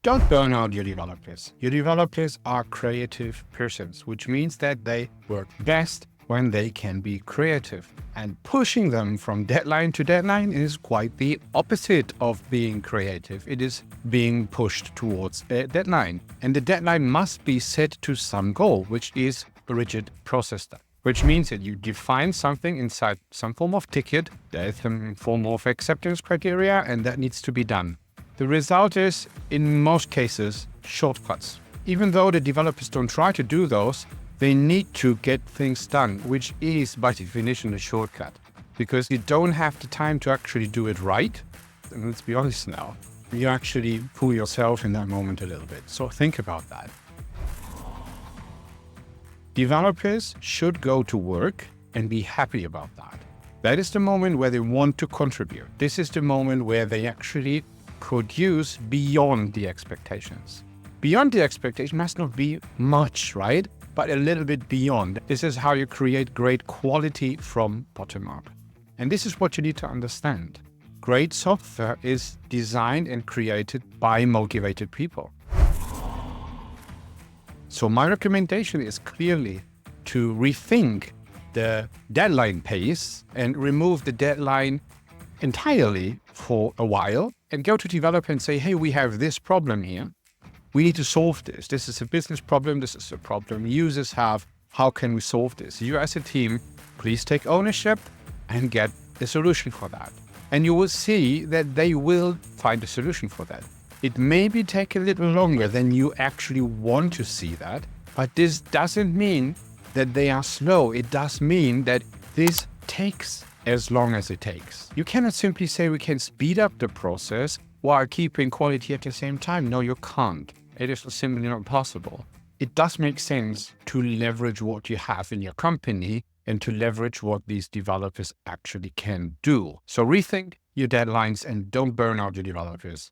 Don't burn out your developers. Your developers are creative persons, which means that they work best when they can be creative. And pushing them from deadline to deadline is quite the opposite of being creative. It is being pushed towards a deadline. And the deadline must be set to some goal, which is a rigid process step. Which means that you define something inside some form of ticket, there's some form of acceptance criteria, and that needs to be done. The result is, in most cases, shortcuts. Even though the developers don't try to do those, they need to get things done, which is by definition a shortcut. Because you don't have the time to actually do it right. And let's be honest now, you actually fool yourself in that moment a little bit. So think about that. Developers should go to work and be happy about that. That is the moment where they want to contribute. This is the moment where they actually produce beyond the expectations. Beyond the expectation must not be much, right? But a little bit beyond. This is how you create great quality from bottom up. And this is what you need to understand. Great software is designed and created by motivated people. So my recommendation is clearly to rethink the deadline pace and remove the deadline entirely for a while and go to developer and say, hey, we have this problem here. We need to solve this. This is a business problem. This is a problem users have. How can we solve this? You as a team, please take ownership and get a solution for that. And you will see that they will find a solution for that. It maybe take a little longer than you actually want to see that, but this doesn't mean that they are slow. It does mean that this takes as long as it takes. You cannot simply say we can speed up the process while keeping quality at the same time. No, you can't. It is simply not possible. It does make sense to leverage what you have in your company and to leverage what these developers actually can do. So rethink your deadlines and don't burn out your developers.